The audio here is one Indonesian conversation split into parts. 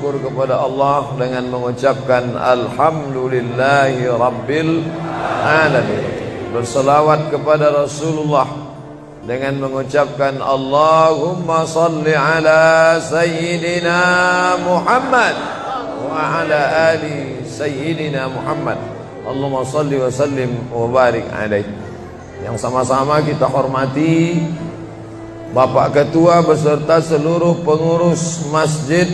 bersyukur kepada Allah dengan mengucapkan Alhamdulillahi Rabbil Alamin. Berselawat kepada Rasulullah dengan mengucapkan Allahumma salli ala Sayyidina Muhammad wa ala ali Sayyidina Muhammad. Allahumma salli wa sallim wa barik alaih. Yang sama-sama kita hormati Bapak Ketua beserta seluruh pengurus Masjid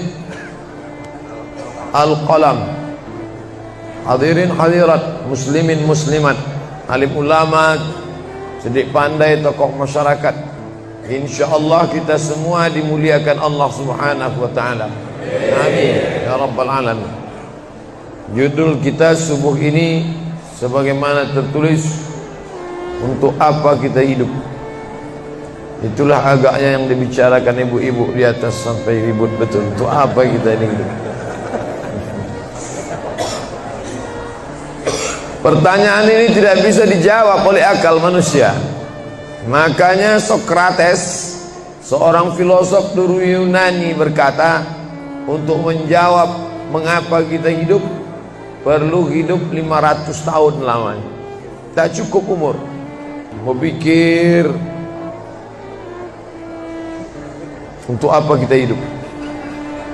Al-Qalam, hadirin hadirat, muslimin muslimat, alim ulama, sedik pandai, tokoh masyarakat. InsyaAllah kita semua dimuliakan Allah subhanahu wa ta'ala. Amin ya rabbal alamin. Judul kita subuh ini sebagaimana tertulis, untuk apa kita hidup. Itulah agaknya yang dibicarakan ibu-ibu di atas sampai ribut betul. Untuk apa kita ini hidup? Pertanyaan ini tidak bisa dijawab oleh akal manusia. Makanya Sokrates, seorang filosof dulu Yunani, berkata, untuk menjawab mengapa kita hidup, perlu hidup 500 tahun lamanya. Tak cukup umur. Mau pikir untuk apa kita hidup.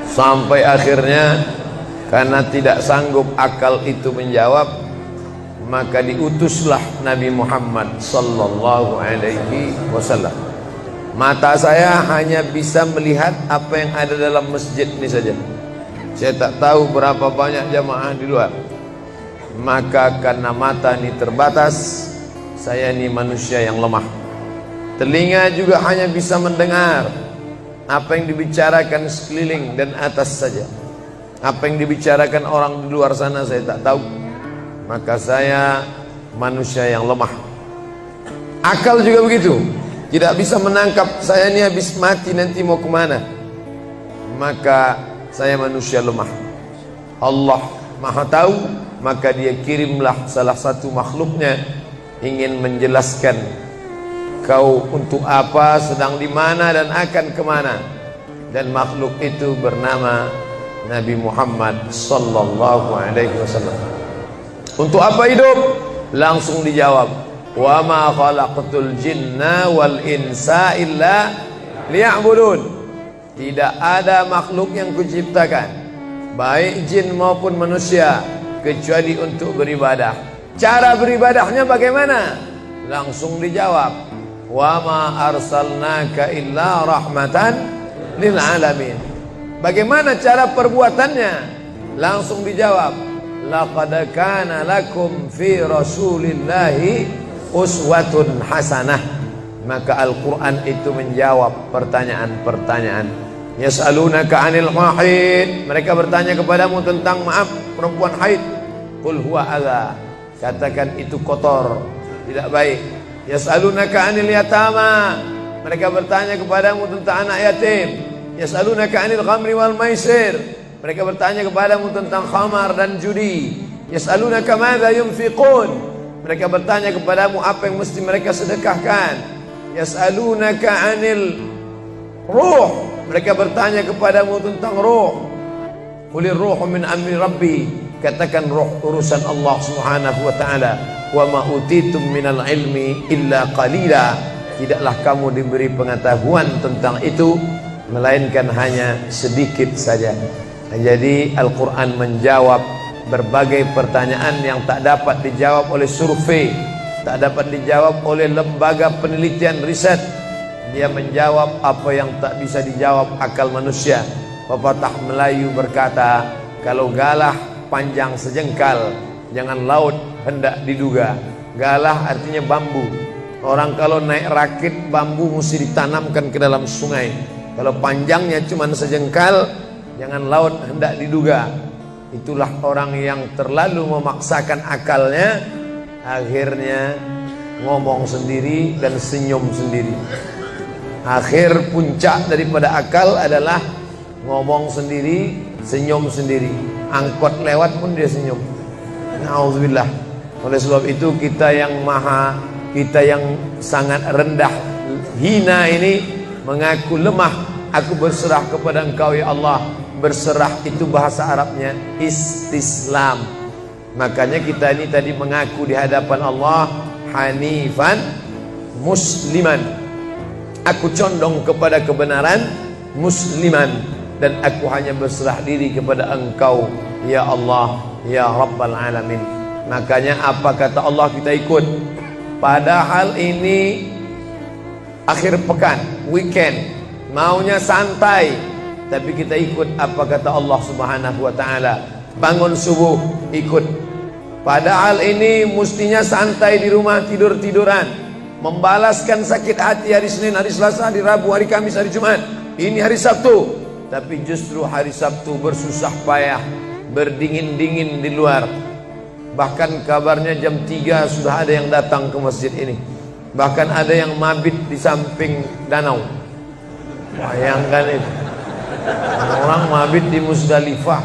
Sampai akhirnya karena tidak sanggup akal itu menjawab, maka diutuslah Nabi Muhammad sallallahu alaihi wasallam. Mata saya hanya bisa melihat apa yang ada dalam masjid ini saja. Saya tak tahu berapa banyak jamaah di luar. Maka karena mata ini terbatas, saya ini manusia yang lemah. Telinga juga hanya bisa mendengar apa yang dibicarakan sekeliling dan atas saja. Apa yang dibicarakan orang di luar sana saya tak tahu. Maka saya manusia yang lemah. Akal juga begitu, tidak bisa menangkap saya ini habis mati nanti mau kemana. Maka saya manusia lemah. Allah Maha tahu, maka dia kirimlah salah satu makhluknya ingin menjelaskan kau untuk apa, sedang di mana dan akan kemana. Dan makhluk itu bernama Nabi Muhammad sallallahu alaihi wasallam. Untuk apa hidup? Langsung dijawab, wa ma khalaqtul jinna wal insa illa liya'budun. Tidak ada makhluk yang kuciptakan, baik jin maupun manusia, kecuali untuk beribadah. Cara beribadahnya bagaimana? Langsung dijawab, wa ma arsalnaka illa rahmatan lil alamin. Bagaimana cara perbuatannya? Langsung dijawab, laqad kana lakum fi rasulillahi uswatun hasanah. Maka Al-Quran itu menjawab pertanyaan-pertanyaan. Yas'alunaka 'anil mahid, mereka bertanya kepadamu tentang perempuan haid. Qul huwa adza, katakan itu kotor, tidak baik. Yas'alunaka 'anil yatama, mereka bertanya kepadamu tentang anak yatim. Yas'alunaka 'anil khamri wal maisir, mereka bertanya kepadamu tentang khamar dan judi. Yas'alunaka madza yunfiqun, mereka bertanya kepadamu apa yang mesti mereka sedekahkan. Yas'alunaka 'anil ruh, mereka bertanya kepadamu tentang ruh. Qulir ruhu min amri rabbi, katakan ruh urusan Allah subhanahu wa ta'ala. Wa ma utitum minal ilmi illa qalila, tidaklah kamu diberi pengetahuan tentang itu melainkan hanya sedikit saja. Jadi Al-Quran menjawab berbagai pertanyaan yang tak dapat dijawab oleh survei, tak dapat dijawab oleh lembaga penelitian riset. Dia menjawab apa yang tak bisa dijawab akal manusia. Pepatah Melayu berkata, kalau galah panjang sejengkal, jangan laut hendak diduga. Galah artinya bambu. Orang kalau naik rakit bambu mesti ditanamkan ke dalam sungai. Kalau panjangnya cuma sejengkal, jangan laut hendak diduga. Itulah orang yang terlalu memaksakan akalnya, akhirnya ngomong sendiri dan senyum sendiri. Akhir puncak daripada akal adalah ngomong sendiri, senyum sendiri. Angkot lewat pun dia senyum. Na'udzubillah. Oleh sebab itu kita yang sangat rendah, hina ini mengaku lemah. Aku berserah kepada Engkau ya Allah. berserah itu bahasa Arabnya istislam. Makanya kita ini tadi mengaku di hadapan Allah hanifan musliman, aku condong kepada kebenaran, musliman, dan aku hanya berserah diri kepada Engkau ya Allah ya Rabbal Alamin. Makanya apa kata Allah kita ikut. Padahal ini akhir pekan, weekend, maunya santai, tapi kita ikut apa kata Allah Subhanahu wa taala. Bangun subuh ikut. Padahal ini mestinya santai di rumah, tidur-tiduran, membalaskan sakit hati hari Senin, hari Selasa, hari Rabu, hari Kamis, hari Jumat. Ini hari Sabtu, tapi justru hari Sabtu bersusah payah, berdingin-dingin di luar. Bahkan kabarnya jam 3 sudah ada yang datang ke masjid ini. Bahkan ada yang mabit di samping danau. Bayangkan itu. Orang mabit di Musdalifah,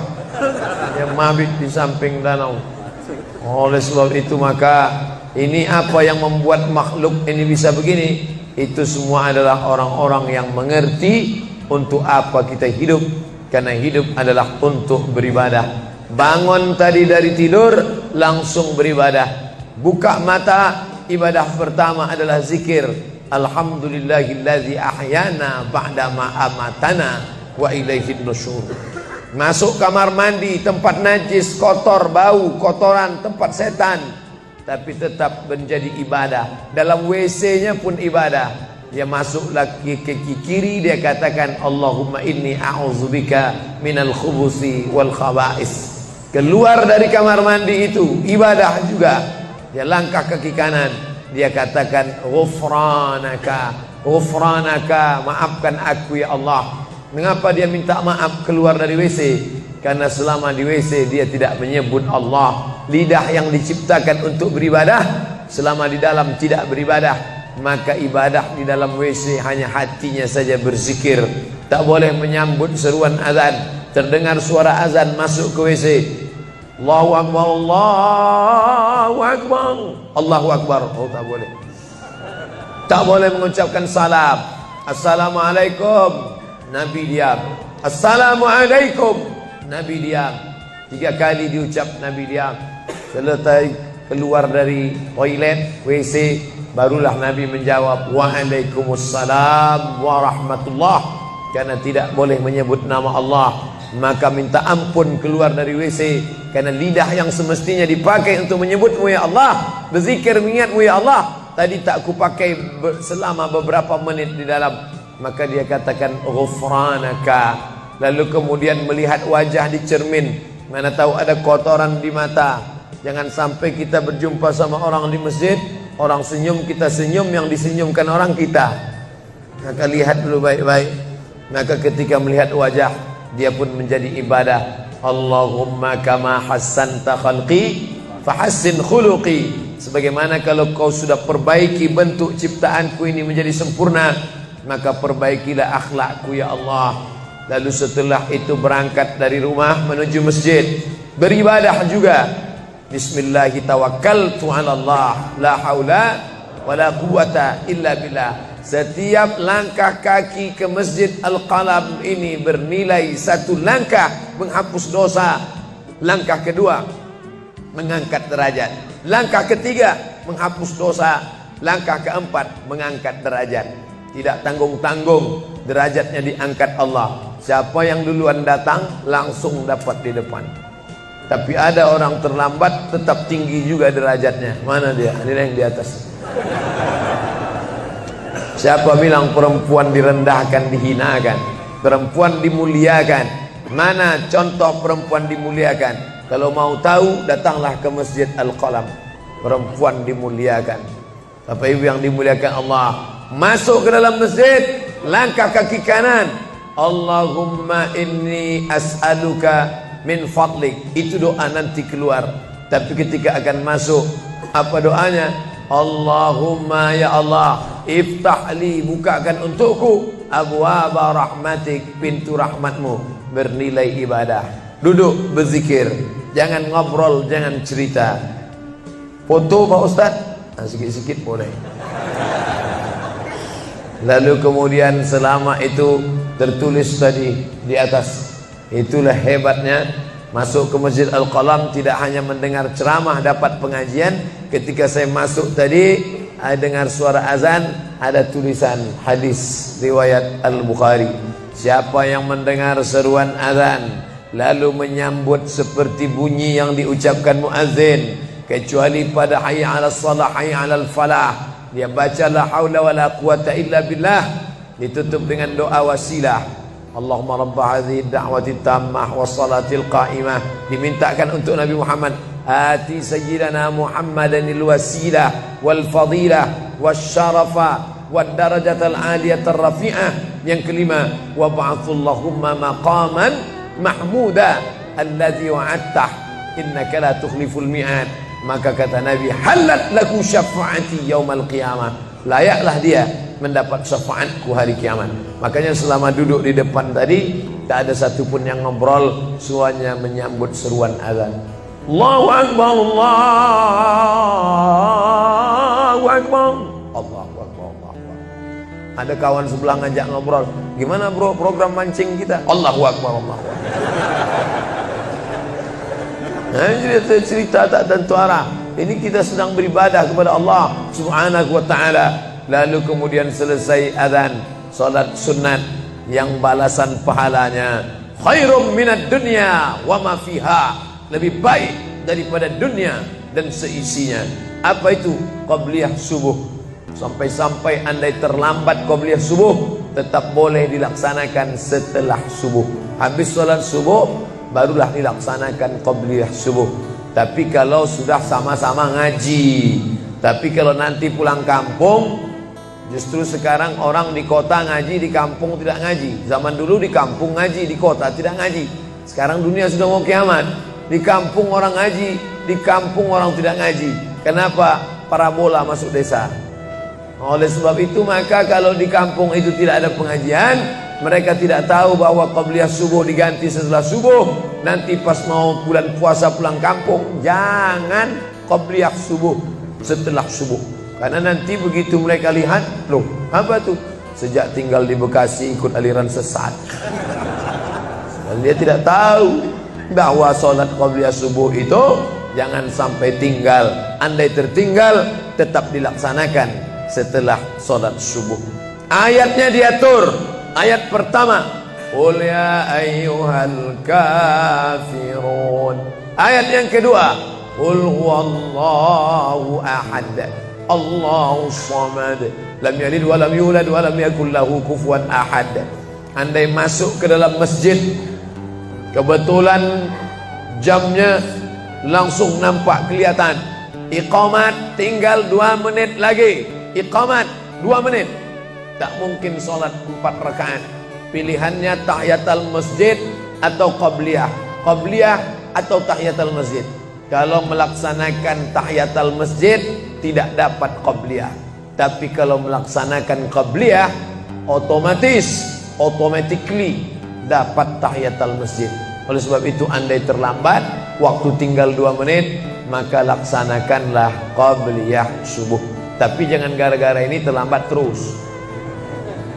yang mabit di samping danau. Oleh sebab itu maka ini apa yang membuat makhluk ini bisa begini? Itu semua adalah orang-orang yang mengerti untuk apa kita hidup. Karena hidup adalah untuk beribadah. Bangun tadi dari tidur langsung beribadah. Buka mata, ibadah pertama adalah zikir. Alhamdulillahillazi ahyana ba'dama amatana wa ilaihin nusyur. Masuk kamar mandi, tempat najis, kotor, bau, kotoran, tempat setan, tapi tetap menjadi ibadah. Dalam WC-nya pun ibadah. Dia masuk lagi ke kiri, dia katakan Allahumma inni a'udzubika minal khubusi wal khaba'is. Keluar dari kamar mandi itu ibadah juga. Dia langkah kaki kanan, dia katakan ghufranaka, ghufranaka, maafkan aku ya Allah. Mengapa dia minta maaf keluar dari WC? Karena selama di WC dia tidak menyebut Allah. Lidah yang diciptakan untuk beribadah, selama di dalam tidak beribadah, maka ibadah di dalam WC hanya hatinya saja berzikir. Tak boleh menyambut seruan azan. Terdengar suara azan masuk ke WC, Allahu Akbar, Allahu Akbar, Allahu Akbar. Oh, tak boleh. Tak boleh mengucapkan salam. Assalamualaikum, Nabi diam. Assalamualaikum, Nabi diam. 3 kali diucap, Nabi diam. Selesai keluar dari toilet, WC, barulah Nabi menjawab Waalaikumsalam warahmatullah. Karena tidak boleh menyebut nama Allah, maka minta ampun keluar dari WC. Karena lidah yang semestinya dipakai untuk menyebutmu ya Allah, berzikir mengingatmu ya Allah, tadi tak kupakai selama beberapa menit di dalam. Maka dia katakan ghufranaka. Lalu kemudian melihat wajah di cermin, mana tahu ada kotoran di mata. Jangan sampai kita berjumpa sama orang di masjid, orang senyum, kita senyum, yang disenyumkan orang kita. Maka lihat dulu baik-baik. Maka ketika melihat wajah, dia pun menjadi ibadah. Allahumma kama hassanta khalqi fahassin khuluqi. Sebagaimana kalau kau sudah perbaiki bentuk ciptaanku ini menjadi sempurna, maka perbaikilah akhlakku ya Allah. Lalu setelah itu berangkat dari rumah menuju masjid, beribadah juga. Bismillahi tawakkaltu 'ala Allah, la haula wala quwata illa billah. Setiap langkah kaki ke Masjid Al-Qalam ini bernilai 1 langkah menghapus dosa. Langkah kedua mengangkat derajat. Langkah ketiga menghapus dosa. Langkah keempat mengangkat derajat. Tidak tanggung-tanggung, derajatnya diangkat Allah. Siapa yang duluan datang langsung dapat di depan. Tapi ada orang terlambat tetap tinggi juga derajatnya. Mana dia? Ini yang di atas. Siapa bilang perempuan direndahkan, dihinakan? Perempuan dimuliakan. Mana contoh perempuan dimuliakan? Kalau mau tahu, datanglah ke Masjid Al-Qalam. Perempuan dimuliakan. Bapak Ibu yang dimuliakan Allah, masuk ke dalam masjid, langkah kaki kanan, Allahumma inni as'aluka min fadlik. Itu doa nanti keluar. Tapi ketika akan masuk, apa doanya? Allahumma ya Allah, iftahli, bukakan untukku abwaba rahmatik, pintu rahmatmu, bernilai ibadah. Duduk berzikir, jangan ngobrol, jangan cerita. Foto Pak Ustaz, sikit-sikit boleh. Lalu kemudian selama itu tertulis tadi di atas, Itulah hebatnya masuk ke Masjid Al-Qalam, tidak hanya mendengar ceramah dapat pengajian. Ketika saya masuk tadi, dengar suara azan, ada tulisan hadis riwayat Al-Bukhari. Siapa yang mendengar seruan azan lalu menyambut seperti bunyi yang diucapkan muazzin, kecuali pada hayya 'alas shalah, hayya 'alal falah, dia baca la haula wala quwata illa billah, ditutup dengan doa wasilah. Allahumma rabba hadhihi da'wati tammah wassalatil qa'imah, dimintakan untuk Nabi Muhammad, ati sayyidana Muhammadanil wasilah wal fadilah wasyarafa wad darajatal aliyatar rafi'ah. Yang kelima, wa ba'athullahumma maqaman mahmuda alladhi wa'adtah innaka la tukhliful mi'ad. Maka kata Nabi, halat laku syafa'ati yaumal qiyamah, layaklah dia mendapat syafaatku hari kiamat. Makanya selama duduk di depan tadi, tak ada satupun yang ngobrol, semuanya menyambut seruan azan. Allahu Akbar, Allahu Akbar, Allahu Akbar, Allahu Akbar. Ada kawan sebelah ngajak ngobrol, gimana bro program mancing kita? Allahu Akbar, Allahu Akbar. Nah, cerita tak tentu arah. Ini kita sedang beribadah kepada Allah Subhanahu wa ta'ala. Lalu kemudian selesai azan, salat sunat yang balasan pahalanya khairum minad dunya wa ma fiha, lebih baik daripada dunia dan seisinya. Apa itu? Qabliyah subuh. Sampai-sampai andai terlambat qabliyah subuh, tetap boleh dilaksanakan setelah subuh. Habis salat subuh barulah dilaksanakan qabliyah subuh. Tapi kalau sudah sama-sama ngaji, tapi kalau nanti pulang kampung, justru sekarang orang di kota ngaji, di kampung tidak ngaji. Zaman dulu di kampung ngaji, di kota tidak ngaji. Sekarang dunia sudah mau kiamat. Di kampung orang ngaji, di kampung orang tidak ngaji. Kenapa? Parabola masuk desa. Oleh sebab itu, maka kalau di kampung itu tidak ada pengajian, mereka tidak tahu bahwa qabliyah subuh diganti setelah subuh. Nanti pas mau bulan puasa pulang kampung, jangan qabliyah subuh setelah subuh. Karena nanti begitu mereka lihat, loh apa tuh? Sejak tinggal di Bekasi ikut aliran sesat. Dan dia tidak tahu bahwa sholat qabliyah subuh itu jangan sampai tinggal. Andai tertinggal, tetap dilaksanakan setelah sholat subuh. Ayatnya diatur. Ayat pertama, qul ya ayyuhal kafirun. Ayat yang kedua, qul huwallahu ahad, Allahu samad, lam yalid wa lam yulad wa lam yakul lahu kufuwan ahad. Andai masuk ke dalam masjid, kebetulan jamnya langsung nampak kelihatan, iqamat tinggal 2 menit lagi, iqamat 2 menit, tak mungkin sholat 4 rakaat. Pilihannya tahiyatul masjid atau qabliyah, qabliyah atau tahiyatul masjid. Kalau melaksanakan tahiyatul masjid tidak dapat qabliyah. Tapi kalau melaksanakan qabliyah, automatically dapat tahiyatul masjid. Oleh sebab itu, andai terlambat, waktu tinggal 2 menit, maka laksanakanlah qabliyah subuh. Tapi jangan gara-gara ini terlambat terus.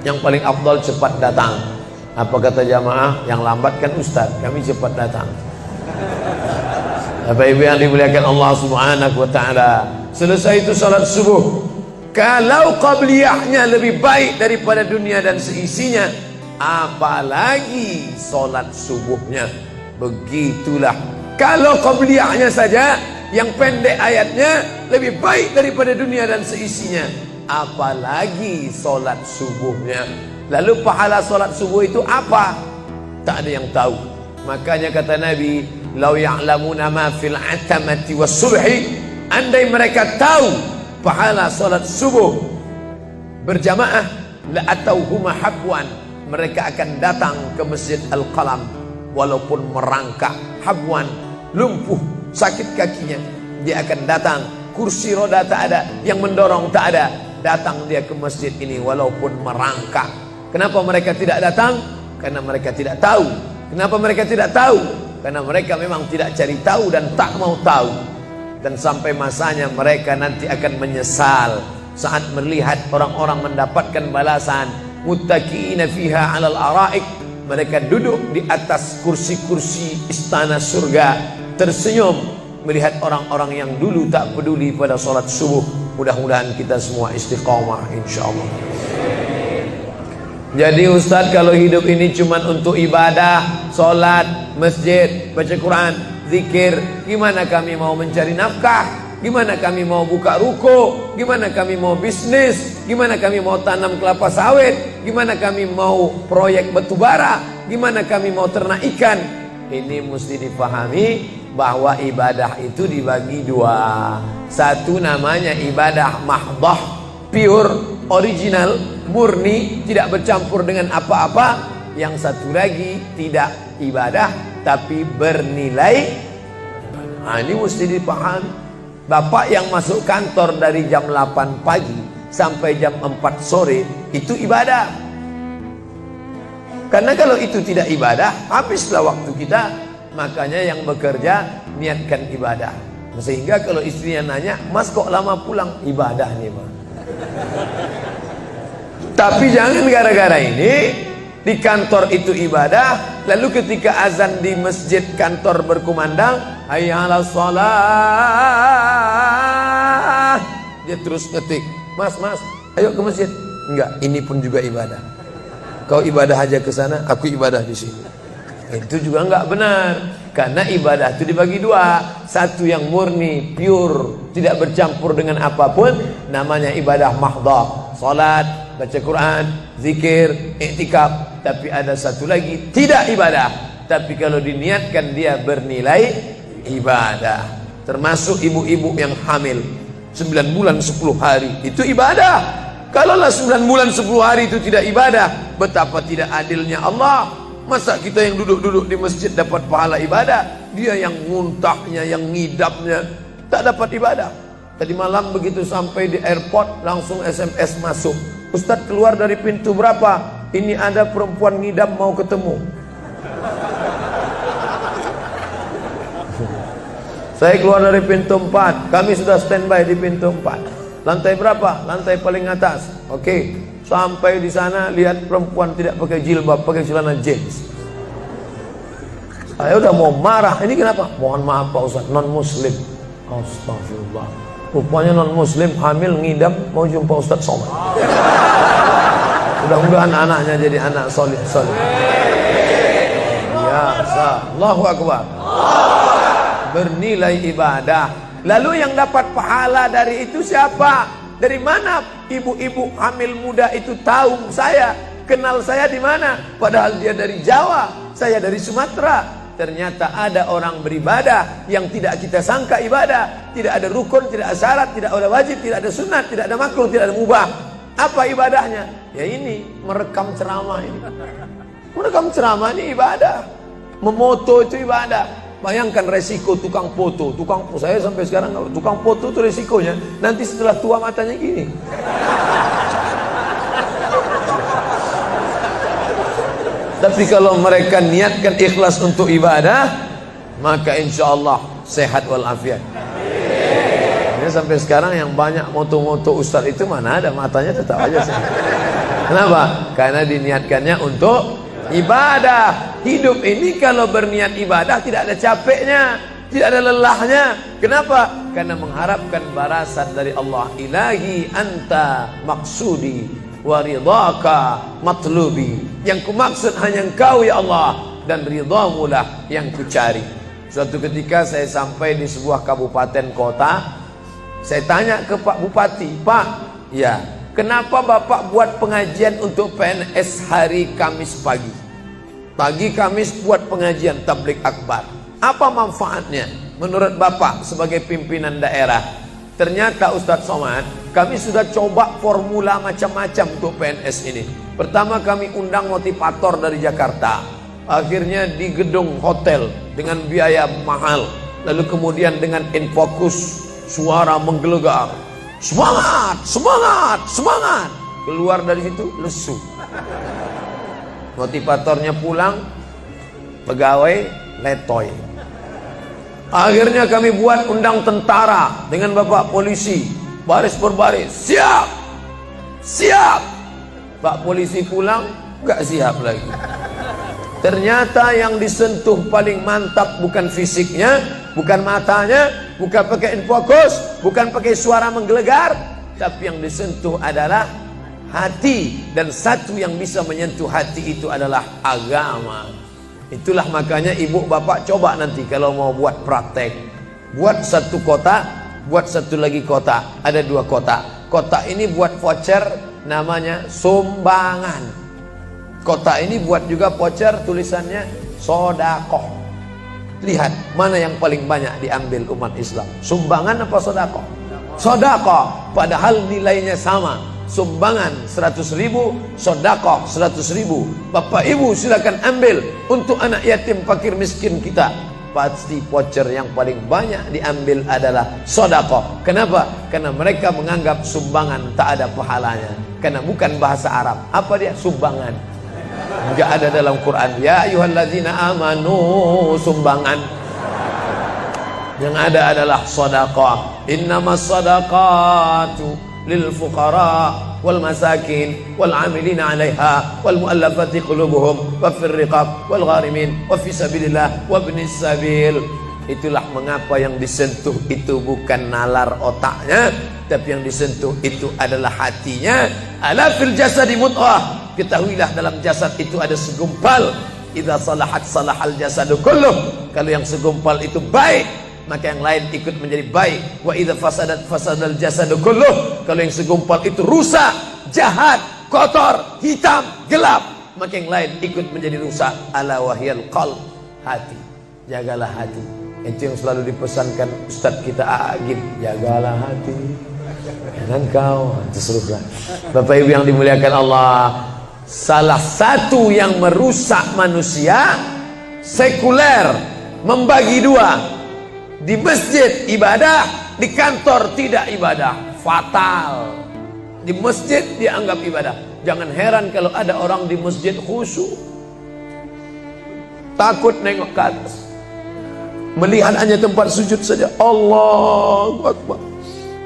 Yang paling afdal cepat datang. Apa kata jamaah? Yang lambat kan ustaz, kami cepat datang. Bapak Ibu yang dimuliakan Allah Subhanahu wa ta'ala, selesai itu salat subuh. Kalau qabliyahnya lebih baik daripada dunia dan seisinya, apalagi salat subuhnya. Begitulah. Kalau qabliyahnya saja yang pendek ayatnya lebih baik daripada dunia dan seisinya, apalagi salat subuhnya. Lalu pahala salat subuh itu apa? Tak ada yang tahu. Makanya kata Nabi, lau ya'lamuna ma fil atamati was subhi, andai mereka tahu pahala salat subuh berjamaah, la atauhuma habwan, mereka akan datang ke Masjid Al-Qalam walaupun merangkak. Habwan, lumpuh, sakit kakinya, dia akan datang. Kursi roda tak ada, yang mendorong tak ada, datang dia ke masjid ini walaupun merangkak. Kenapa mereka tidak datang? Karena mereka tidak tahu. Kenapa mereka tidak tahu? Karena mereka memang tidak cari tahu dan tak mau tahu. Dan sampai masanya mereka nanti akan menyesal saat melihat orang-orang mendapatkan balasan muttaqiina fiha 'alal araik Mereka duduk di atas kursi-kursi istana surga, tersenyum melihat orang-orang yang dulu tak peduli pada sholat subuh. Mudah-mudahan kita semua istiqomah insyaallah. Jadi Ustadz, kalau hidup ini cuma untuk ibadah, sholat, masjid, baca Quran, zikir, gimana kami mau mencari nafkah? Gimana kami mau buka ruko? Gimana kami mau bisnis? Gimana kami mau tanam kelapa sawit? Gimana kami mau proyek batubara? Gimana kami mau ternak ikan? Ini mesti dipahami bahwa ibadah itu dibagi dua. Satu namanya ibadah mahdoh, pure, original, murni, tidak bercampur dengan apa-apa. Yang satu lagi tidak ibadah tapi bernilai. Nah, ini mesti dipahami. Bapak yang masuk kantor dari jam 8 pagi sampai jam 4 sore itu ibadah. Karena kalau itu tidak ibadah, habislah waktu kita. Makanya yang bekerja niatkan ibadah. Sehingga kalau istrinya nanya, "Mas kok lama pulang?" Ibadah nih, Mas. Tapi jangan gara-gara ini di kantor itu ibadah, lalu ketika azan di masjid kantor berkumandang, hayya 'alas shalah, dia terus ngetik, "Mas, ayo ke masjid." Enggak, ini pun juga ibadah. Kau ibadah aja ke sana, aku ibadah di sini. Itu juga enggak benar. Karena ibadah itu dibagi dua. Satu yang murni, pure, tidak bercampur dengan apapun, namanya ibadah mahdhah, salat, baca Quran, zikir, iktikaf. Tapi ada satu lagi tidak ibadah, tapi kalau diniatkan dia bernilai ibadah. Termasuk ibu-ibu yang hamil 9 bulan 10 hari, itu ibadah. Kalaulah 9 bulan 10 hari itu tidak ibadah, betapa tidak adilnya Allah. Masa kita yang duduk-duduk di masjid dapat pahala ibadah, dia yang muntahnya, yang ngidapnya tak dapat ibadah. Tadi malam begitu sampai di airport langsung SMS masuk, "Ustadz, keluar dari pintu berapa? Ini ada perempuan ngidam mau ketemu." Saya keluar dari pintu 4, kami sudah standby di pintu 4. Lantai berapa? Lantai paling atas. Oke. Sampai di sana lihat perempuan tidak pakai jilbab, pakai celana jeans. Saya udah mau marah. Ini kenapa? Mohon maaf Pak Ustaz, non muslim. Astagfirullah. Rupanya non muslim hamil ngidam mau jumpa Ustaz Somad. Mudah-mudahan anaknya jadi anak soleh. Ya, Allahu Akbar. Bernilai ibadah. Lalu yang dapat pahala dari itu siapa? Dari mana ibu-ibu hamil muda itu tahu saya? Kenal saya di mana? Padahal dia dari Jawa, saya dari Sumatera. Ternyata ada orang beribadah yang tidak kita sangka ibadah. Tidak ada rukun, tidak ada syarat, tidak ada wajib, tidak ada sunat, tidak ada makruh, tidak ada mubah. Apa ibadahnya? Ya ini, merekam ceramah ini. Merekam ceramah ini ibadah. Memoto itu ibadah. Bayangkan resiko tukang foto. Saya sampai sekarang tukang foto itu resikonya nanti setelah tua matanya gini. Tapi kalau mereka niatkan ikhlas untuk ibadah, maka insya Allah sehat walafiat. Ini sampai sekarang yang banyak moto-moto ustadz itu mana ada matanya tetap aja sehat. Kenapa? Karena diniatkannya untuk ibadah. Hidup ini kalau berniat ibadah tidak ada capeknya, tidak ada lelahnya. Kenapa? Karena mengharapkan balasan dari Allah. Ilahi anta maksudi wa ridhaka matlubi. Yang kumaksud hanya Engkau ya Allah, dan ridhamu lah yang kucari. Suatu ketika saya sampai di sebuah kabupaten kota, saya tanya ke Pak Bupati, "Pak, ya, kenapa Bapak buat pengajian untuk PNS hari Kamis pagi? Pagi Kamis buat pengajian tabligh akbar. Apa manfaatnya menurut Bapak sebagai pimpinan daerah?" Ternyata Ustadz Somad, kami sudah coba formula macam-macam untuk PNS ini. Pertama kami undang motivator dari Jakarta. Akhirnya di gedung hotel dengan biaya mahal. Lalu kemudian dengan infokus, suara menggelegar. Semangat, semangat, semangat. Keluar dari situ lesu. Motivatornya pulang, pegawai letoy. Akhirnya kami buat undang tentara dengan bapak polisi, baris berbaris, siap, siap. Pak polisi pulang, gak siap lagi. Ternyata yang disentuh paling mantap bukan fisiknya, bukan matanya, bukan pakai infokus, bukan pakai suara menggelegar, tapi yang disentuh adalah hati. Dan satu yang bisa menyentuh hati itu adalah agama. Itulah makanya ibu bapak coba nanti kalau mau buat praktek, buat satu kotak, buat satu lagi kotak, ada 2 kotak. Kotak ini buat voucher, namanya sumbangan. Kotak ini buat juga voucher, tulisannya sodakoh. Lihat mana yang paling banyak diambil umat Islam, sumbangan apa sodakoh? Sodakoh, padahal nilainya sama. Sumbangan 100.000, sodakoh 100.000. Bapak ibu silakan ambil untuk anak yatim fakir miskin kita. Pasti voucher yang paling banyak diambil adalah sodakoh. Kenapa? Karena mereka menganggap sumbangan tak ada pahalanya, karena bukan bahasa Arab. Apa dia? Sumbangan. Enggak ada dalam Quran. Ya ayyuhalladzina amanu, sumbangan. Yang ada adalah sedekah. Innamas sadaqatu lil fuqara wal masakin wal 'amilina 'alaiha wal mu'allafati qulubuhum wa fir riqab wal gharimin wa fi sabilillah wa ibnis sabil. Itulah mengapa yang disentuh itu bukan nalar otaknya, tapi yang disentuh itu adalah hatinya. Ala fil jasadi mudghah. Ketahuilah dalam jasad itu ada segumpal. Idza salahat salahal jasadu kulluh. Kalau yang segumpal itu baik, maka yang lain ikut menjadi baik. Wa idza fasadat fasadal jasadu kulluh. Kalau yang segumpal itu rusak, jahat, kotor, hitam, gelap, maka yang lain ikut menjadi rusak. Ala wahyal qalb, hati. Jagalah hati. Itu yang selalu dipesankan Ustadz kita Agib. Jagalah hati, jangan kau terserah. Bapak ibu yang dimuliakan Allah, salah satu yang merusak manusia sekuler, membagi 2. Di masjid ibadah, di kantor tidak ibadah, fatal. Di masjid dianggap ibadah. Jangan heran kalau ada orang di masjid khusyuk, takut nengok ke atas, melihat hanya tempat sujud saja. Allahu Akbar,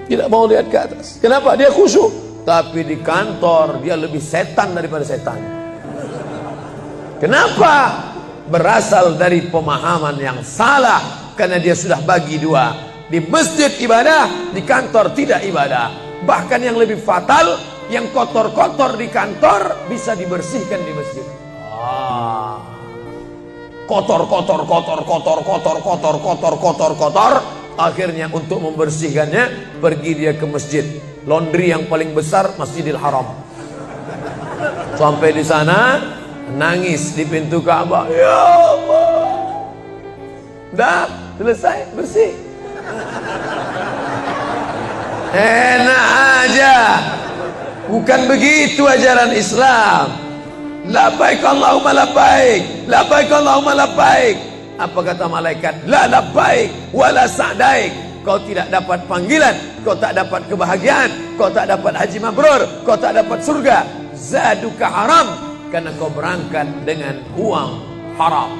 tidak mau lihat ke atas. Kenapa? Dia khusyuk. Tapi di kantor dia lebih setan daripada setan. Kenapa? Berasal dari pemahaman yang salah, karena dia sudah bagi 2. Di masjid ibadah, di kantor tidak ibadah. Bahkan yang lebih fatal, yang kotor-kotor di kantor bisa dibersihkan di masjid. Kotor. Akhirnya untuk membersihkannya pergi dia ke masjid. Laundry yang paling besar Masjidil Haram. Sampai di sana nangis di pintu Ka'bah. Ya Allah, dah selesai bersih. Enak aja. Bukan begitu ajaran Islam. Labbaik Allahumma labbaik, labbaik Allahumma labbaik. Apa kata malaikat? La labbaik wala sa'daik. Kau tidak dapat panggilan, kau tak dapat kebahagiaan, kau tak dapat haji mabrur, kau tak dapat surga. Zaduka haram, karena kau berangkat dengan uang haram.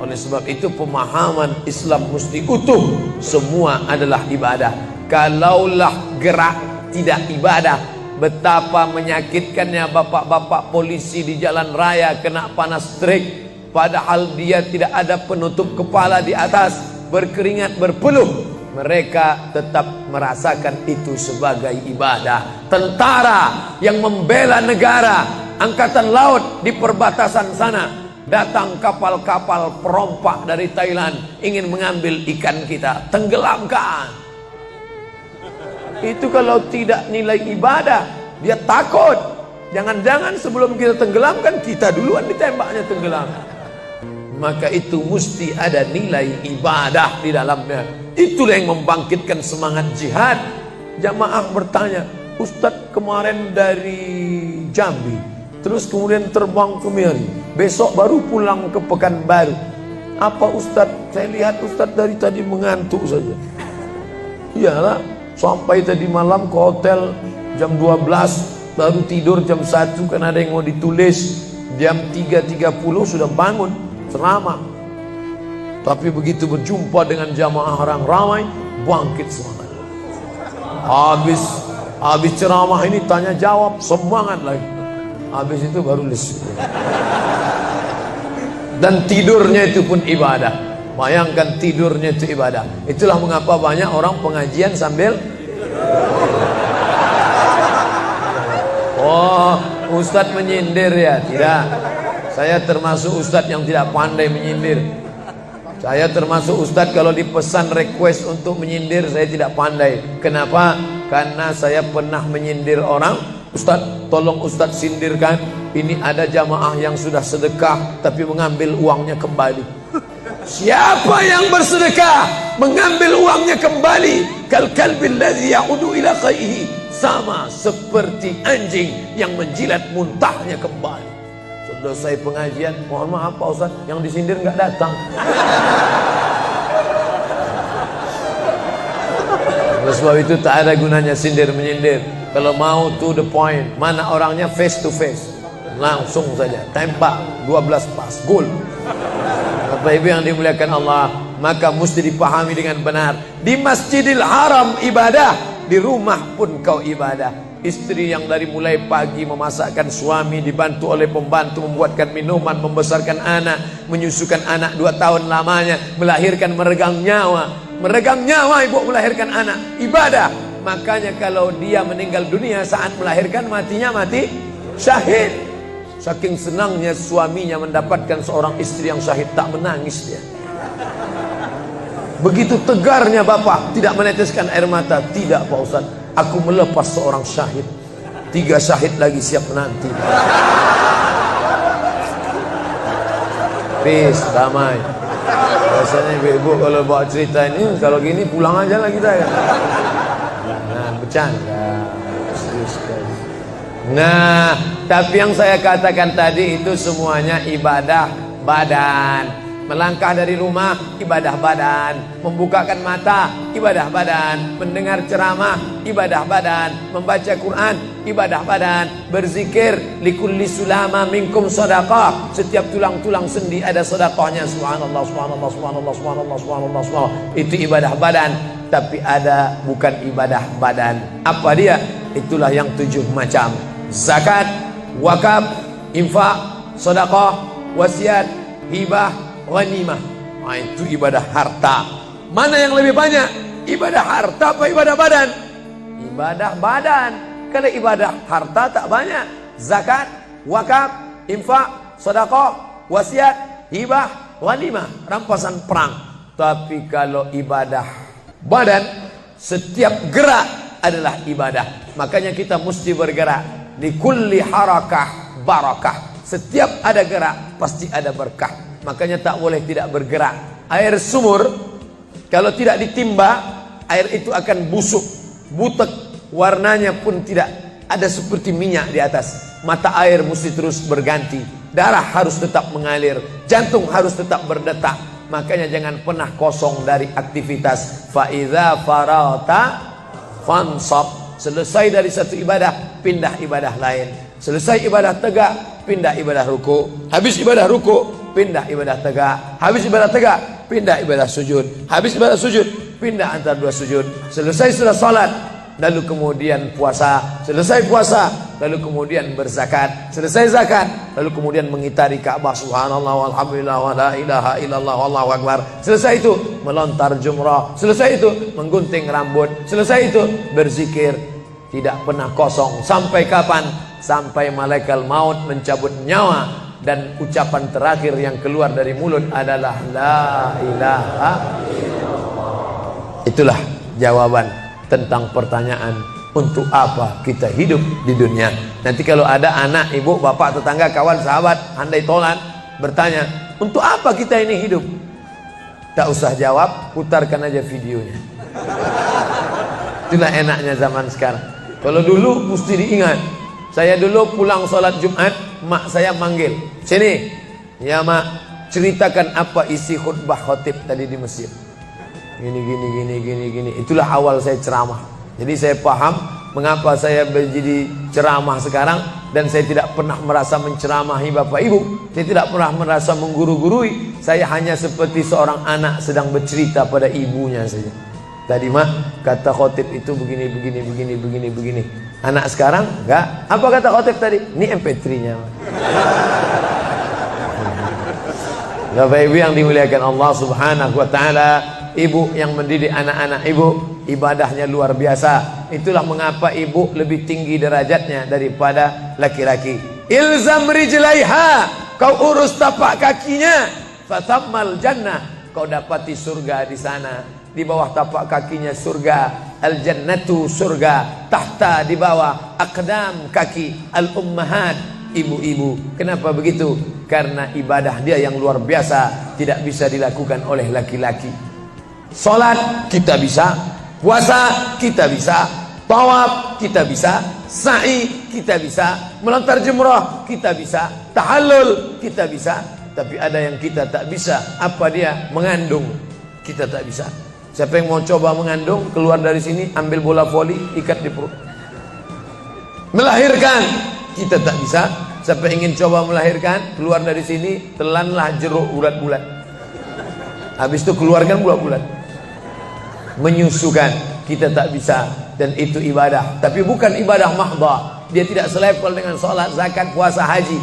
Oleh sebab itu pemahaman Islam mesti utuh. Semua adalah ibadah. Kalaulah gerak tidak ibadah, betapa menyakitkannya bapak-bapak polisi di jalan raya kena panas terik, padahal dia tidak ada penutup kepala di atas, berkeringat berpeluh. Mereka tetap merasakan itu sebagai ibadah. Tentara yang membela negara, angkatan laut di perbatasan sana, datang kapal-kapal perompak dari Thailand ingin mengambil ikan kita, tenggelamkan. Itu kalau tidak nilai ibadah, dia takut. Jangan-jangan sebelum kita tenggelamkan, kita duluan ditembaknya tenggelam. Maka itu mesti ada nilai ibadah di dalamnya. Itulah yang membangkitkan semangat jihad. Jamaah bertanya, Ustadz kemarin dari Jambi, terus kemudian terbang ke Miri, besok baru pulang ke Pekanbaru. Apa Ustadz? Saya lihat Ustadz dari tadi mengantuk saja. Iyalah, sampai tadi malam ke hotel jam 12, baru tidur jam 1 karena ada yang mau ditulis. Jam 3.30 sudah bangun ceramah. Tapi begitu berjumpa dengan jamaah orang ramai, bangkit semangat. Habis ceramah ini tanya jawab, semangat lagi. Habis itu baru lesu. Dan tidurnya itu pun ibadah. Bayangkan tidurnya itu ibadah. Itulah mengapa banyak orang pengajian sambil oh, ustadz menyindir ya? Tidak. Saya termasuk ustadz yang tidak pandai menyindir. Saya termasuk ustadz kalau dipesan request untuk menyindir, saya tidak pandai. Kenapa? Karena saya pernah menyindir orang. Ustadz, tolong ustadz sindirkan. Ini ada jamaah yang sudah sedekah tapi mengambil uangnya kembali. Siapa yang bersedekah mengambil uangnya kembali? Kal kalbil ladzi ya'udu ila qaihi, sama seperti anjing yang menjilat muntahnya kembali. Selesai pengajian, mohon maaf Pak Ustaz, yang disindir nggak datang. Oleh sebab itu tak ada gunanya sindir menyindir. Kalau mau to the point, mana orangnya face to face, langsung saja tembak 12 pas gol. Bapak Ibu yang dimuliakan Allah, maka mesti dipahami dengan benar. Di Masjidil Haram ibadah, di rumah pun kau ibadah. Istri yang dari mulai pagi memasakkan suami, dibantu oleh pembantu membuatkan minuman, membesarkan anak, menyusukan anak 2 tahun lamanya, melahirkan, meregang nyawa ibu melahirkan anak, ibadah. Makanya kalau dia meninggal dunia saat melahirkan, matinya mati syahid. Saking senangnya suaminya mendapatkan seorang istri yang syahid, tak menangis dia. Begitu tegarnya bapak, tidak meneteskan air mata. Tidak Pak Ustaz, aku melepas seorang syahid, 3 syahid lagi siap menanti. Peace, damai. Biasanya ibu kalau bawa cerita ini, kalau gini pulang aja lah kita ya. Nah, bercanda. Nah, tapi yang saya katakan tadi itu semuanya ibadah badan. Melangkah dari rumah, ibadah badan. Membukakan mata, ibadah badan. Mendengar ceramah, ibadah badan. Membaca Quran, ibadah badan. Berzikir, likulli sulama minkum sadaqah. Setiap tulang-tulang sendi ada sedekahnya. Subhanallah, subhanallah, subhanallah, subhanallah, subhanallah, subhanallah. Itu ibadah badan. Tapi ada bukan ibadah badan. Apa dia? Itulah yang 7 macam. Zakat, wakaf, infak, sedekah, wasiat, hibah, ghanimah. Nah, itu ibadah harta. Mana yang lebih banyak? Ibadah harta apa ibadah badan? Ibadah badan. Kalau ibadah harta tak banyak. Zakat, wakaf, infak, sedekah, wasiat, hibah, ghanimah, rampasan perang. Tapi kalau ibadah badan, setiap gerak adalah ibadah. Makanya kita mesti bergerak. Di kulli harakah barakah. Setiap ada gerak pasti ada berkah. Makanya tak boleh tidak bergerak. Air sumur kalau tidak ditimba, air itu akan busuk, butek, warnanya pun tidak ada seperti minyak di atas. Mata air mesti terus berganti. Darah harus tetap mengalir, jantung harus tetap berdetak. Makanya jangan pernah kosong dari aktivitas. Fa idza farata fansab. Selesai dari satu ibadah, pindah ibadah lain. Selesai ibadah tegak, pindah ibadah ruku. Habis ibadah ruku, pindah ibadah tegak. Habis ibadah tegak, pindah ibadah sujud. Habis ibadah sujud, pindah antara 2 sujud. Selesai sudah salat, lalu kemudian puasa. Selesai puasa, lalu kemudian berzakat. Selesai zakat, lalu kemudian mengitari Ka'bah. Subhanallah walhamdulillah wa la ilaha illallah wallahu akbar. Selesai itu melontar jumrah. Selesai itu menggunting rambut. Selesai itu berzikir. Tidak pernah kosong. Sampai kapan? Sampai malaikat maut mencabut nyawa dan ucapan terakhir yang keluar dari mulut adalah la ilaha illallah. Itulah jawaban tentang pertanyaan untuk apa kita hidup di dunia. Nanti kalau ada anak, ibu, bapak, tetangga, kawan, sahabat, handai tolan bertanya, untuk apa kita ini hidup? Tak usah jawab, putarkan aja videonya. Itulah enaknya zaman sekarang. Kalau dulu mesti diingat. Saya dulu pulang sholat Jumat, mak saya manggil, sini ya mak, ceritakan apa isi khutbah khotib tadi di masjid. Gini. Itulah awal saya ceramah. Jadi saya paham mengapa saya menjadi ceramah sekarang. Dan saya tidak pernah merasa menceramahi bapak ibu. Saya tidak pernah merasa mengguru-gurui. Saya hanya seperti seorang anak sedang bercerita pada ibunya saja. Tadi mak, kata khotib itu begini. Anak sekarang enggak. Apa kata khotib tadi? Ini MP3-nya. Bapak Ibu yang dimuliakan Allah Subhanahu wa taala, ibu yang mendidik anak-anak ibu ibadahnya luar biasa. Itulah mengapa ibu lebih tinggi derajatnya daripada laki-laki. Ilzam rijlaiha, kau urus tapak kakinya, fatammal jannah, kau dapati surga di sana. Di bawah tapak kakinya surga, al jannatu surga, tahta di bawah aqdam kaki al ummahat, ibu-ibu. Kenapa begitu? Karena ibadah dia yang luar biasa, tidak bisa dilakukan oleh laki-laki. Salat kita bisa, puasa kita bisa, tawaf kita bisa, sa'i kita bisa, melontar jumrah kita bisa, tahallul kita bisa. Tapi ada yang kita tak bisa. Apa dia? Mengandung. Kita tak bisa. Siapa yang mau coba mengandung, keluar dari sini, ambil bola voli, ikat di perut. Melahirkan, kita tak bisa. Siapa ingin coba melahirkan, keluar dari sini, telanlah jeruk bulat-bulat. Habis itu keluarkan bulat-bulat. Menyusukan, kita tak bisa. Dan itu ibadah. Tapi bukan ibadah mahdha. Dia tidak selevel dengan sholat, zakat, puasa, haji.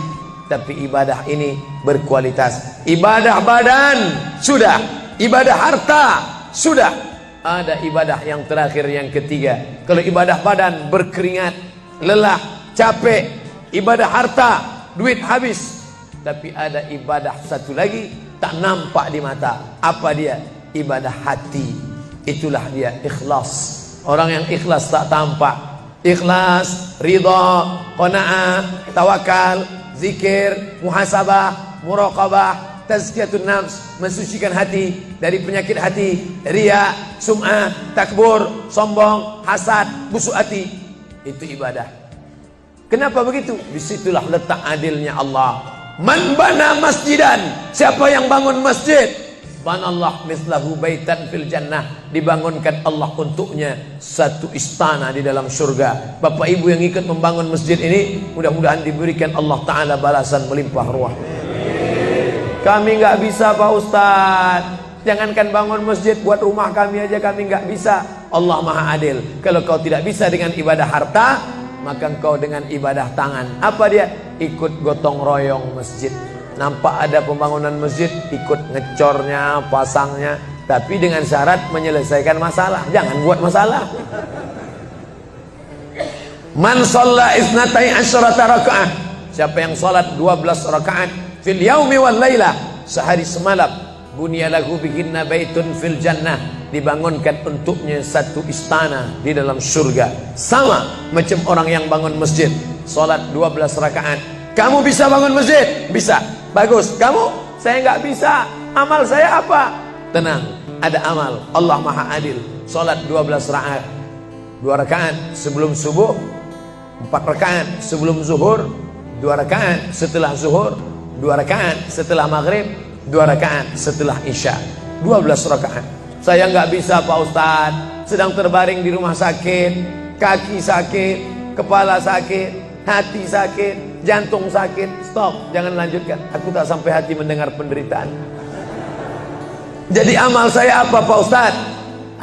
Tapi ibadah ini berkualitas. Ibadah badan, sudah. Ibadah harta, sudah. Ada ibadah yang terakhir, yang ketiga. Kalau ibadah badan berkeringat, lelah, capek. Ibadah harta, duit habis. Tapi ada ibadah satu lagi, tak nampak di mata. Apa dia? Ibadah hati. Itulah dia ikhlas. Orang yang ikhlas tak tampak. Ikhlas, ridha, qanaah, tawakal, zikir, muhasabah, muraqabah, tazkiyatun nafs, mensucikan hati dari penyakit hati, riya, sum'ah, takbur, sombong, hasad, busuk hati. Itu ibadah. Kenapa begitu? Disitulah letak adilnya Allah. Man bana masjidan, siapa yang bangun masjid, banallah mislahu baitan fil jannah, dibangunkan Allah untuknya satu istana di dalam surga. Bapak ibu yang ikut membangun masjid ini, mudah-mudahan diberikan Allah Ta'ala balasan melimpah ruah. Kami nggak bisa Pak Ustadz, jangankan bangun masjid, buat rumah kami aja kami nggak bisa. Allah Maha Adil. Kalau kau tidak bisa dengan ibadah harta, maka engkau dengan ibadah tangan. Apa dia? Ikut gotong royong masjid. Nampak ada pembangunan masjid, ikut ngecornya, pasangnya, tapi dengan syarat menyelesaikan masalah. Jangan buat masalah. Man shalla isnatai asyrata rakaat, siapa yang salat 12 rakaat fil yaumi wal laila, sehari semalam, bunyalahu bihinna baitun fil jannah, dibangunkan untuknya satu istana di dalam surga. Sama macam orang yang bangun masjid, salat 12 rakaat. Kamu bisa bangun masjid? Bisa. Bagus. Kamu? Saya nggak bisa. Amal saya apa? Tenang, ada amal. Allah Maha Adil. Salat 12 rakaat. 2 rakaat sebelum subuh, 4 rakaat sebelum zuhur, 2 rakaat setelah zuhur, 2 rakaat setelah maghrib, 2 rakaat setelah isya. 12 rakaat. Saya nggak bisa Pak Ustadz, sedang terbaring di rumah sakit, kaki sakit, kepala sakit, hati sakit, jantung sakit. Stop, jangan lanjutkan. Aku tak sampai hati mendengar penderitaan. Jadi amal saya apa Pak Ustadz?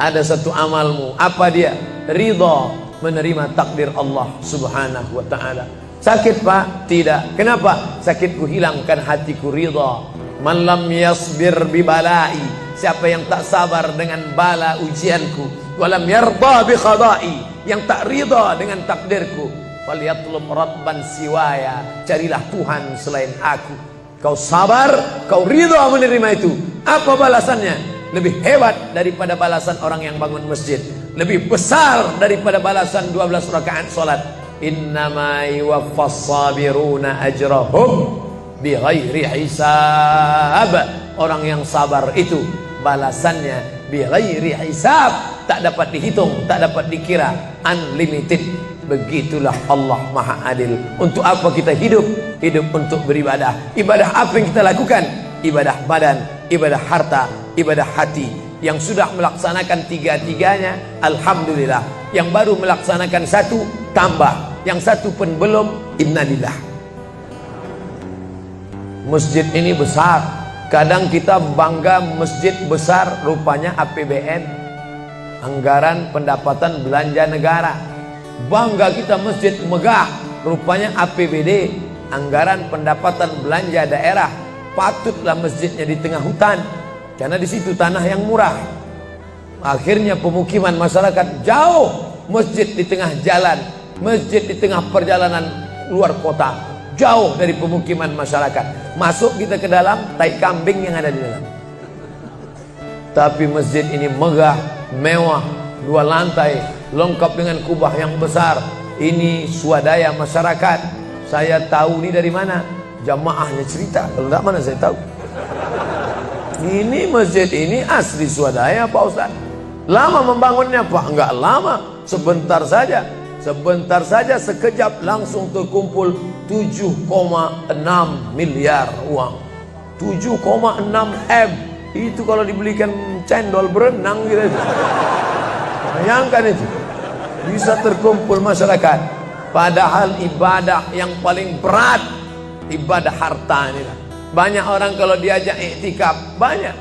Ada satu amalmu. Apa dia? Ridha, menerima takdir Allah Subhanahu wa ta'ala. Sakit Pak? Tidak. Kenapa? Sakitku hilangkan hatiku ridha. Man lam yasbir bibalai, siapa yang tak sabar dengan bala ujianku, walam yarda bi qada'i, yang tak ridha dengan takdirku, falyatlub rabban siwaya, carilah Tuhan selain aku. Kau sabar, kau ridha menerima itu. Apa balasannya? Lebih hebat daripada balasan orang yang bangun masjid, lebih besar daripada balasan 12 rakaat salat. Innama yuwaffas sabiruna ajrahum bighairi hisab. Orang yang sabar itu balasannya bighairi hisab, tak dapat dihitung, tak dapat dikira, unlimited. Begitulah Allah Maha Adil. Untuk apa kita hidup? Hidup untuk beribadah. Ibadah apa yang kita lakukan? Ibadah badan, ibadah harta, ibadah hati. Yang sudah melaksanakan tiga-tiganya, alhamdulillah. Yang baru melaksanakan satu, tambah. Yang satu pun belum, innalillah. Masjid ini besar. Kadang kita bangga masjid besar, rupanya APBN, anggaran pendapatan belanja negara. Bangga kita masjid megah, rupanya APBD, anggaran pendapatan belanja daerah. patutlah masjidnya di tengah hutan, karena di situ tanah yang murah. Akhirnya pemukiman masyarakat jauh, masjid di tengah jalan, masjid di tengah perjalanan luar kota, jauh dari pemukiman masyarakat. Masuk kita ke dalam, tai kambing yang ada di dalam. Tapi masjid ini megah, mewah, 2 lantai, lengkap dengan kubah yang besar. Ini swadaya masyarakat. Saya tahu ini dari mana? Jamaahnya cerita. Kalau tidak, mana saya tahu. Ini masjid ini asli swadaya Pak Ustaz. Lama membangunnya Pak? Enggak lama, sebentar saja. Sebentar saja, sekejap langsung terkumpul 7,6 miliar uang. 7,6 M. Itu kalau dibelikan cendol berenang gitu. Bayangkan itu. Bisa terkumpul masyarakat. Padahal ibadah yang paling berat, ibadah harta ini. Banyak orang kalau diajak iktikaf, banyak.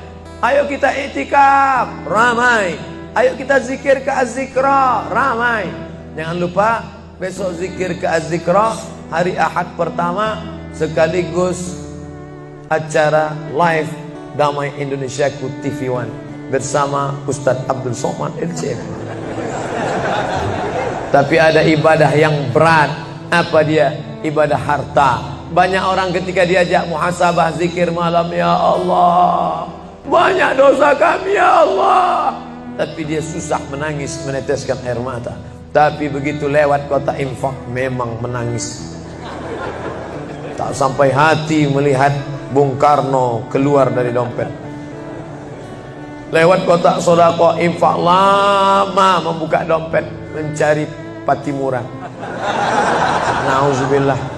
Ayo kita iktikaf, ramai. Ayo kita zikir ke Az-Zikra, ramai. Jangan lupa besok zikir ke Az-Zikra, hari Ahad pertama, sekaligus acara live Damai Indonesiaku TV One bersama Ustadz Abdul Somad LC. Tapi ada ibadah yang berat. Apa dia? Ibadah harta. Banyak orang ketika diajak muhasabah zikir malam, ya Allah, banyak dosa kami ya Allah, tapi dia susah menangis, meneteskan air mata. Tapi begitu lewat kota infak, memang menangis. Tak sampai hati melihat Bung Karno keluar dari dompet. Lewat kotak sodako infak, lama membuka dompet mencari patimuran. Nauzubillah.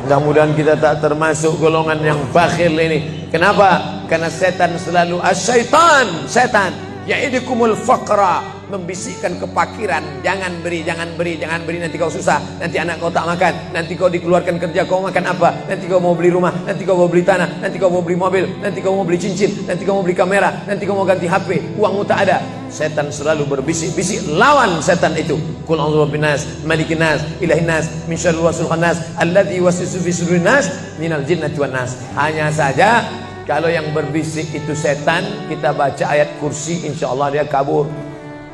Mudah-mudahan kita tak termasuk golongan yang bakhil ini. Kenapa? Karena setan selalu asyaitan, setan ya'idukumul faqra, membisikkan kepakiran. Jangan beri, jangan beri, jangan beri, nanti kau susah, nanti anak kau tak makan, nanti kau dikeluarkan kerja, kau makan apa, nanti kau mau beli rumah, nanti kau mau beli tanah, nanti kau mau beli mobil, nanti kau mau beli cincin, nanti kau mau beli kamera, nanti kau mau ganti HP, uangmu tak ada. Setan selalu berbisik-bisik. Lawan setan itu. Qul a'udzu birabbin nas, malikin nas, ilahin nas, min syarril waswasil khannas, alladzi yuwaswisu fi sudurin nas, minal jinnati wan nas. Hanya saja kalau yang berbisik itu setan, kita baca ayat kursi, insya Allah dia kabur.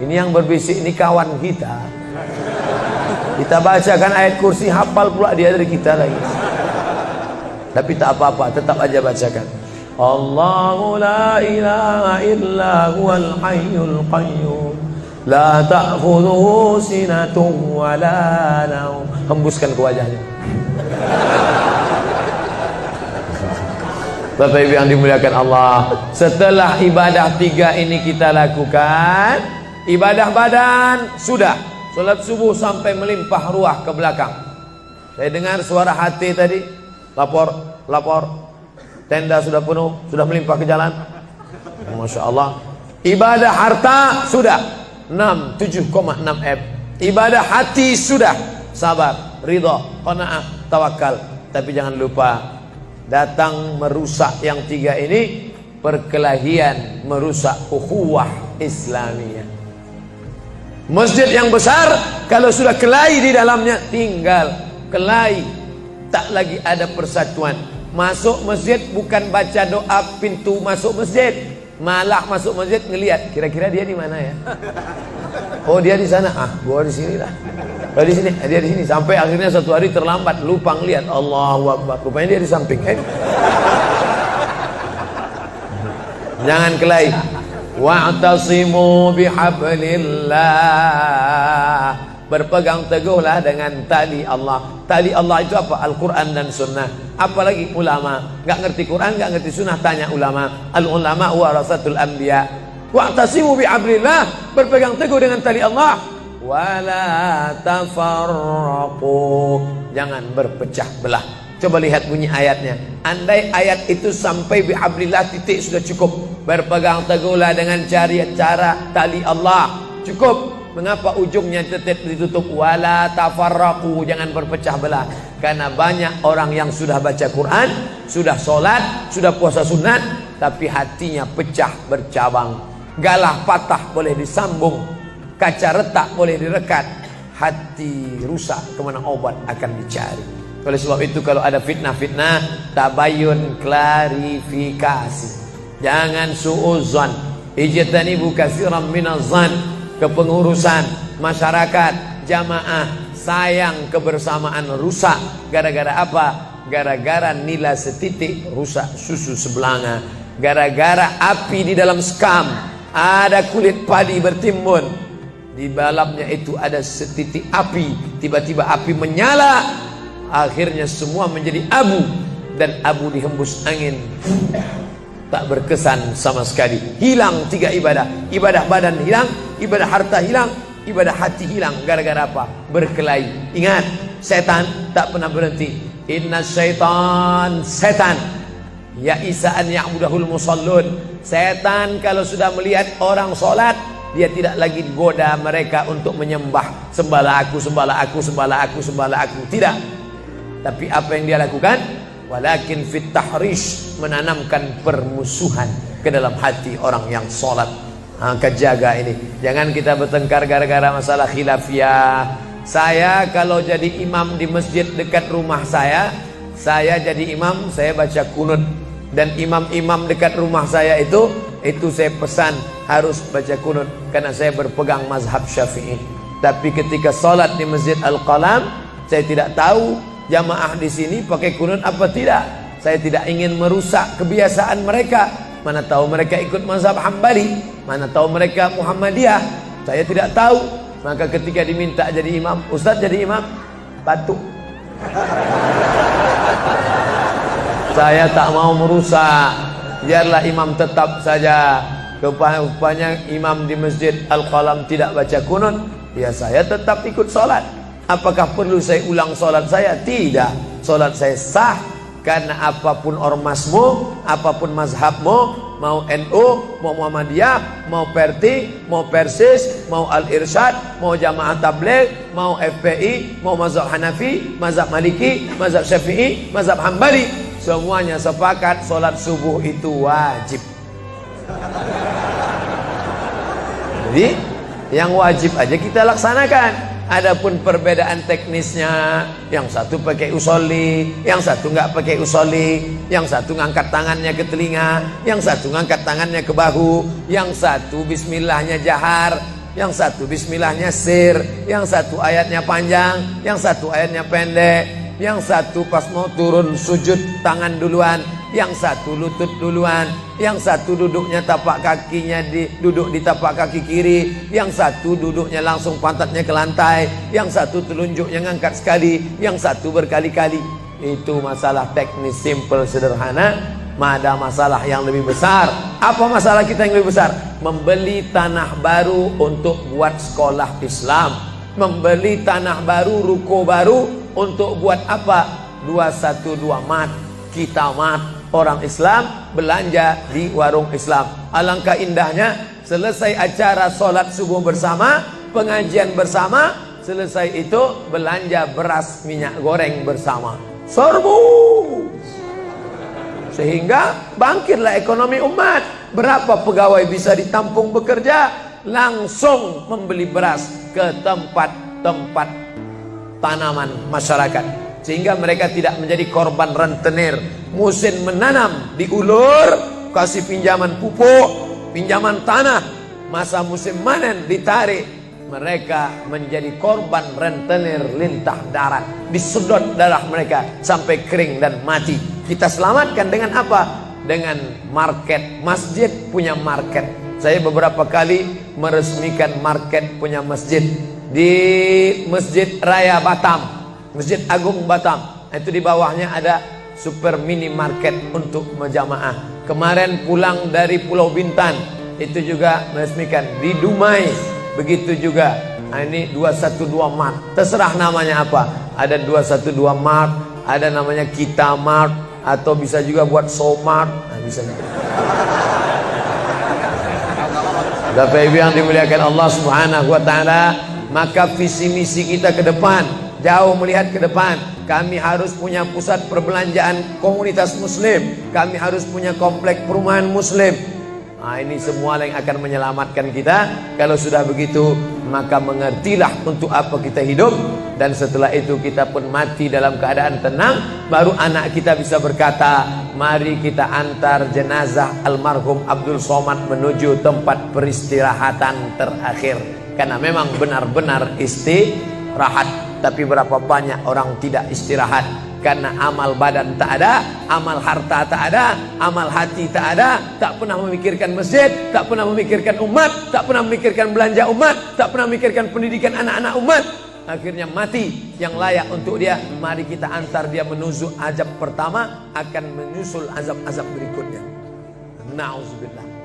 Ini yang berbisik ini kawan kita. Kita bacakan ayat kursi, hafal pula dia dari kita lagi. Tapi tak apa-apa, tetap aja bacakan. Allahu la ilaha illa huwal hayyul qayyum, la ta'khudhuhu sinatun wa la naum. Hembuskan ke wajahnya. Bapak Ibu yang dimuliakan Allah, setelah ibadah 3 ini kita lakukan, ibadah badan sudah, sholat subuh sampai melimpah ruah ke belakang. Saya dengar suara hati tadi, lapor, tenda sudah penuh, sudah melimpah ke jalan. Masya Allah. Ibadah harta sudah 7,6 M. Ibadah hati sudah, sabar, ridha, qanaah, tawakal. Tapi jangan lupa, datang merusak yang 3 ini, perkelahian, merusak ukhuwah Islamiyah. Masjid yang besar, kalau sudah kelahi di dalamnya, tinggal kelahi, tak lagi ada persatuan. Masuk masjid bukan baca doa pintu masuk masjid, malah masuk masjid ngelihat kira-kira dia di mana ya. Oh dia di sana, gua di sini lah. Oh di sini, dia di sini. Sampai akhirnya suatu hari terlambat, lupa ngelihat. Allahu Akbar, rupanya dia di samping. Jangan kelahi. Wa'tasimu bihablillah, berpegang teguhlah dengan tali Allah. Tali Allah itu apa? Al-Quran dan Sunnah. Apalagi ulama, nggak ngerti Quran, nggak ngerti Sunnah, tanya ulama. Al-ulama warasatul anbiya. Wa'tasimu bihablillah, berpegang teguh dengan tali Allah. Wala tafarraqu, jangan berpecah belah. Coba lihat bunyi ayatnya. Andai ayat itu sampai bihablillah titik sudah cukup. Berpegang teguhlah dengan cara tali Allah, cukup. Mengapa ujungnya tetap ditutup? Wala tafarraqu, jangan berpecah belah. Karena banyak orang yang sudah baca Quran, sudah sholat, sudah puasa sunat, tapi hatinya pecah bercabang. Galah patah boleh disambung, kaca retak boleh direkat, hati rusak kemana obat akan dicari. Oleh sebab itu kalau ada fitnah-fitnah, tabayun, klarifikasi. Jangan suudzon. Ijtanibu katsiran minaz-zan. Kepengurusan, masyarakat, jamaah, sayang kebersamaan rusak. Gara-gara apa? Gara-gara nila setitik rusak susu sebelanga. Gara-gara api di dalam sekam, ada kulit padi bertimbun, di dalamnya itu ada setitik api, tiba-tiba api menyala, akhirnya semua menjadi abu, dan abu dihembus angin, tak berkesan sama sekali. Hilang 3 ibadah. Ibadah badan hilang, ibadah harta hilang, ibadah hati hilang. Gara-gara apa? Berkelahi. Ingat, setan tak pernah berhenti. Inna syaitan, setan ya isa'an ya'budahul musallun. Setan kalau sudah melihat orang sholat, dia tidak lagi goda mereka untuk menyembah, sembahlah aku, sembahlah aku, sembahlah aku, sembahlah aku. Tidak. Tapi apa yang dia lakukan? Walakin fit tahrish, menanamkan permusuhan ke dalam hati orang yang sholat. Angkat jaga ini. Jangan kita bertengkar gara-gara masalah khilafiyah. Saya kalau jadi imam di masjid dekat rumah saya jadi imam, saya baca kunut. Dan imam-imam dekat rumah saya itu saya pesan harus baca kunut, karena saya berpegang mazhab Syafi'i. Tapi ketika sholat di Masjid Al-Qalam, saya tidak tahu jamaah di sini pakai kunut apa tidak. Saya tidak ingin merusak kebiasaan mereka. Mana tahu mereka ikut mazhab Hambali, mana tahu mereka Muhammadiyah, saya tidak tahu. Maka ketika diminta jadi imam, Ustaz jadi imam, batuk. Saya tak mau merusak, biarlah imam tetap saja. Rupanya imam di Masjid Al-Qalam tidak baca kunut, ya saya tetap ikut sholat. Apakah perlu saya ulang sholat saya? Tidak. Sholat saya sah, karena apapun ormasmu, apapun mazhabmu, mau NU, mau Muhammadiyah, mau Perti, mau Persis, mau Al-Irsyad, mau Jamaah Tabligh, mau FPI, mau mazhab Hanafi, mazhab Maliki, mazhab Syafi'i, mazhab Hambali, semuanya sepakat sholat subuh itu wajib. Jadi yang wajib aja kita laksanakan. Adapun perbedaan teknisnya, yang satu pakai usolli, yang satu nggak pakai usolli, yang satu ngangkat tangannya ke telinga, yang satu ngangkat tangannya ke bahu, yang satu bismillahnya jahar, yang satu bismillahnya sir, yang satu ayatnya panjang, yang satu ayatnya pendek, yang satu pas mau turun sujud tangan duluan, yang satu lutut duluan, yang satu duduknya tapak kakinya duduk di tapak kaki kiri, yang satu duduknya langsung pantatnya ke lantai, yang satu telunjuknya ngangkat sekali, yang satu berkali-kali. Itu masalah teknis simple sederhana. Ada masalah yang lebih besar. Apa masalah kita yang lebih besar? Membeli tanah baru untuk buat sekolah Islam, membeli tanah baru, ruko baru untuk buat apa? 212 mat, kita mat. Orang Islam belanja di warung Islam. Alangkah indahnya, selesai acara sholat subuh bersama, pengajian bersama, selesai itu belanja beras minyak goreng bersama. Serbu. Sehingga bangkitlah ekonomi umat. Berapa pegawai bisa ditampung bekerja? Langsung membeli beras ke tempat-tempat tanaman masyarakat, sehingga mereka tidak menjadi korban rentenir. Musim menanam diulur, kasih pinjaman pupuk, pinjaman tanah. Masa musim panen ditarik, mereka menjadi korban rentenir lintah darat. Disedot darah mereka sampai kering dan mati. Kita selamatkan dengan apa? Dengan market. Masjid punya market. Saya beberapa kali meresmikan market punya masjid di Masjid Raya Batam, Masjid Agung Batam. Itu di bawahnya ada super mini market untuk jamaah. Kemarin pulang dari Pulau Bintan, itu juga meresmikan di Dumai. Begitu juga. Nah, ini 212 Mart. Terserah namanya apa. Ada 212 Mart, ada namanya Kita Mart, atau bisa juga buat Somart. Nah, bisa juga. Bapak Ibu yang dimuliakan Allah Subhanahu wa taala, maka visi misi kita ke depan, jauh melihat ke depan. Kami harus punya pusat perbelanjaan komunitas muslim. Kami harus punya komplek perumahan muslim. Nah, ini semua yang akan menyelamatkan kita. Kalau sudah begitu, maka mengertilah untuk apa kita hidup. Dan setelah itu kita pun mati dalam keadaan tenang. Baru anak kita bisa berkata, mari kita antar jenazah almarhum Abdul Somad menuju tempat peristirahatan terakhir. Karena memang benar-benar istirahat. Tapi berapa banyak orang tidak istirahat. Karena amal badan tak ada, amal harta tak ada, amal hati tak ada. Tak pernah memikirkan masjid, tak pernah memikirkan umat, tak pernah memikirkan belanja umat, tak pernah memikirkan pendidikan anak-anak umat. Akhirnya mati yang layak untuk dia. Mari kita antar dia menuju azab pertama, akan menyusul azab-azab berikutnya. Na'udzubillah.